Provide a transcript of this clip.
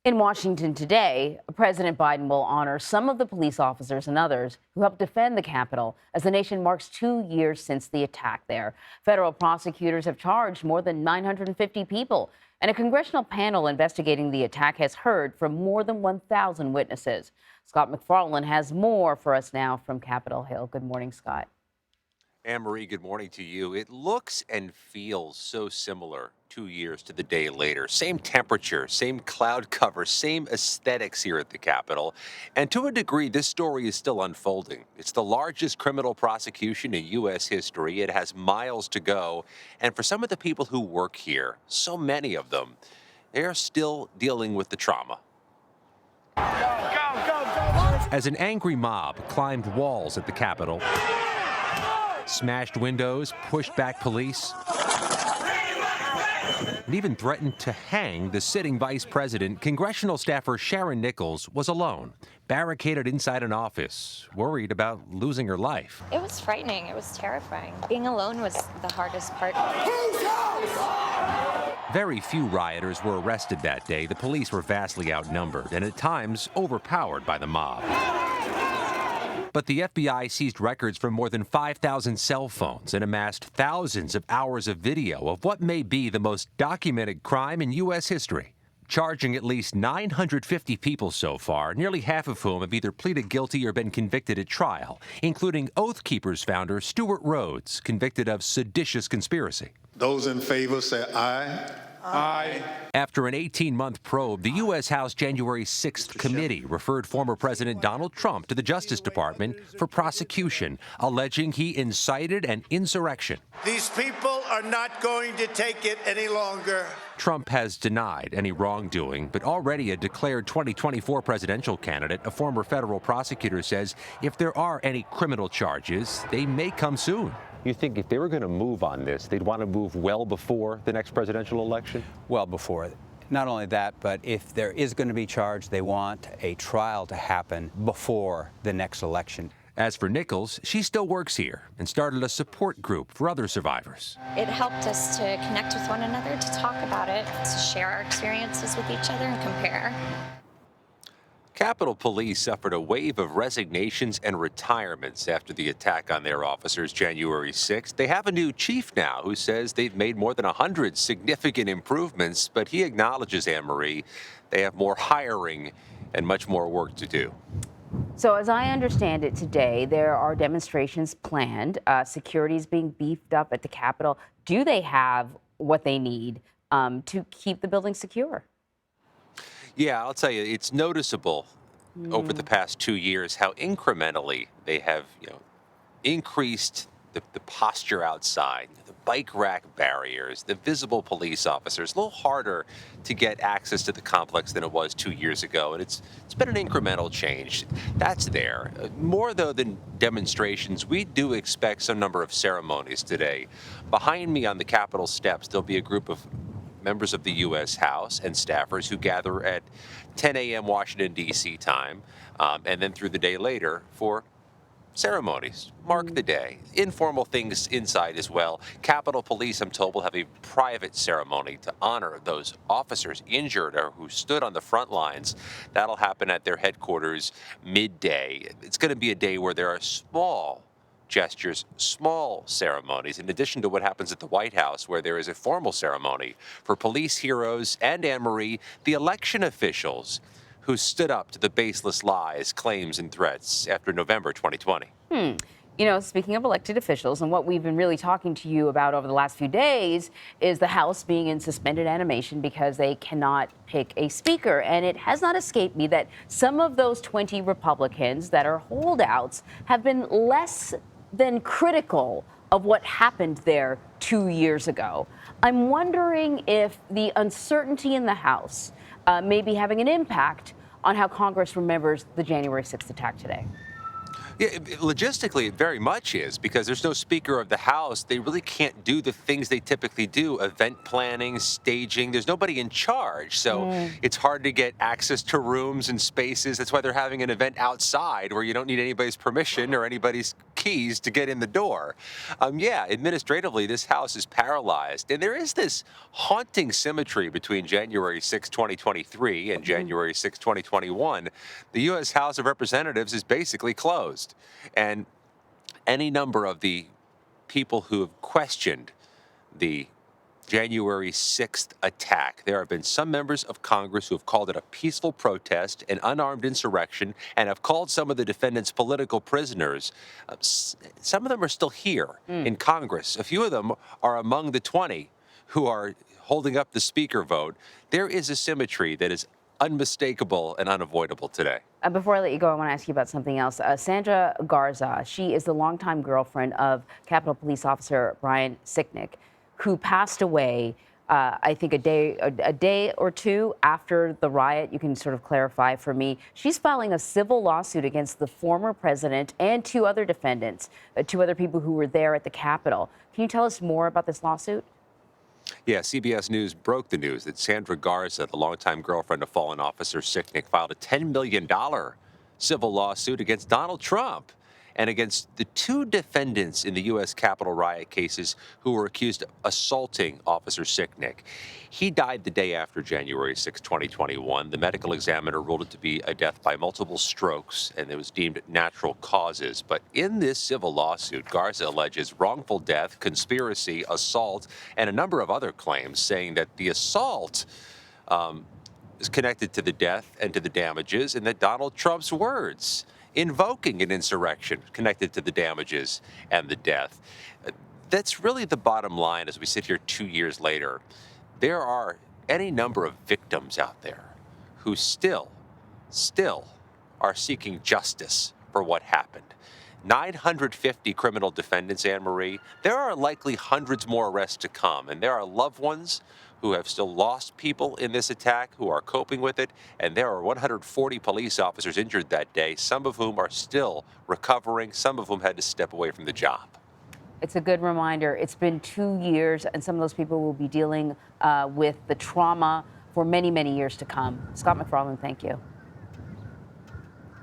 In Washington today, President Biden will honor some of the police officers and others who helped defend the Capitol as the nation marks 2 years since the attack there. Federal prosecutors have charged more than 950 people, and a congressional panel investigating the attack has heard from more than 1,000 witnesses. Scott MacFarlane has more for us now from Capitol Hill. Good morning, Scott. Anne-Marie, good morning to you. It looks and feels so similar 2 years to the day later. Same temperature, same cloud cover, same aesthetics here at the Capitol. And to a degree, this story is still unfolding. It's the largest criminal prosecution in U.S. history. It has miles to go. And for some of the people who work here, so many of them, they're still dealing with the trauma. As an angry mob climbed walls at the Capitol, smashed windows, pushed back police, and even threatened to hang the sitting vice president, congressional staffer Sharon Nichols was alone, barricaded inside an office, worried about losing her life. It was frightening. It was terrifying. Being alone was the hardest part. Very few rioters were arrested that day. The police were vastly outnumbered and at times overpowered by the mob. But the FBI seized records from more than 5,000 cell phones and amassed thousands of hours of video of what may be the most documented crime in U.S. history, charging at least 950 people so far, nearly half of whom have either pleaded guilty or been convicted at trial, including Oath Keepers founder Stewart Rhodes, convicted of seditious conspiracy. Those in favor say aye. Aye. After an 18-month probe, the U.S. House January 6th committee referred former President Donald Trump to the Justice Department for prosecution, alleging he incited an insurrection. These people are not going to take it any longer. Trump has denied any wrongdoing, but already a declared 2024 presidential candidate, a former federal prosecutor, says if there are any criminal charges, they may come soon. You think if they were going to move on this, they'd want to move well before the next presidential election? Well before. Not only that, but if there is going to be charged, they want a trial to happen before the next election. As for Nichols, she still works here and started a support group for other survivors. It helped us to connect with one another, to talk about it, to share our experiences with each other and compare. Capitol Police suffered a wave of resignations and retirements after the attack on their officers January 6th. They have a new chief now who says they've made more than 100 significant improvements, but he acknowledges, Anne-Marie, they have more hiring and much more work to do. So as I understand it today, there are demonstrations planned. Security is being beefed up at the Capitol. Do they have what they need to keep the building secure? Yeah, I'll tell you, it's noticeable over the past 2 years how incrementally they have, increased the posture outside, the bike rack barriers, the visible police officers. A little harder to get access to the complex than it was 2 years ago, and it's been an incremental change. That's there. More, though, than demonstrations, we do expect some number of ceremonies today. Behind me on the Capitol steps, there'll be a group of members of the U.S. House and staffers who gather at 10 a.m. Washington, D.C. time, and then through the day later for ceremonies. Mark the day. Informal things inside as well. Capitol Police, I'm told, will have a private ceremony to honor those officers injured or who stood on the front lines. That'll happen at their headquarters midday. It's going to be a day where there are small gestures, small ceremonies, in addition to what happens at the White House, where there is a formal ceremony for police heroes and, Anne-Marie, the election officials who stood up to the baseless lies, claims, and threats after November 2020. Speaking of elected officials, and what we've been really talking to you about over the last few days is the House being in suspended animation because they cannot pick a speaker. And it has not escaped me that some of those 20 Republicans that are holdouts have been less than critical of what happened there 2 years ago. I'm wondering if the uncertainty in the House may be having an impact on how Congress remembers the January 6th attack today. Yeah, logistically, it very much is, because there's no Speaker of the House. They really can't do the things they typically do, event planning, staging. There's nobody in charge, so it's hard to get access to rooms and spaces. That's why they're having an event outside where you don't need anybody's permission or anybody's keys to get in the door. Yeah, administratively, this House is paralyzed. And there is this haunting symmetry between January 6, 2023 and January 6, 2021. The U.S. House of Representatives is basically closed. And any number of the people who have questioned the January 6th attack. There have been some members of Congress who have called it a peaceful protest, an unarmed insurrection, and have called some of the defendants political prisoners. Some of them are still here in Congress. A few of them are among the 20 who are holding up the speaker vote. There is a symmetry that is unmistakable and unavoidable today. Before I let you go, I want to ask you about something else. Sandra Garza, she is the longtime girlfriend of Capitol Police Officer Brian Sicknick, who passed away, I think, a day or two after the riot. You can sort of clarify for me. She's filing a civil lawsuit against the former president and two other defendants, two other people who were there at the Capitol. Can you tell us more about this lawsuit? Yeah, CBS News broke the news that Sandra Garza, the longtime girlfriend of fallen Officer Sicknick, filed a $10 million civil lawsuit against Donald Trump and against the two defendants in the U.S. Capitol riot cases who were accused of assaulting Officer Sicknick. He died the day after January 6, 2021. The medical examiner ruled it to be a death by multiple strokes, and it was deemed natural causes. But in this civil lawsuit, Garza alleges wrongful death, conspiracy, assault, and a number of other claims, saying that the assault is connected to the death and to the damages, and that Donald Trump's words invoking an insurrection connected to the damages and the death. That's really the bottom line as we sit here 2 years later. There are any number of victims out there who still are seeking justice for what happened. 950 criminal defendants, Anne Marie. There are likely hundreds more arrests to come, and there are loved ones who have still lost people in this attack, who are coping with it, and there are 140 police officers injured that day, some of whom are still recovering, some of whom had to step away from the job. It's a good reminder. It's been 2 years, and some of those people will be dealing with the trauma for many, many years to come. Scott MacFarlane, thank you.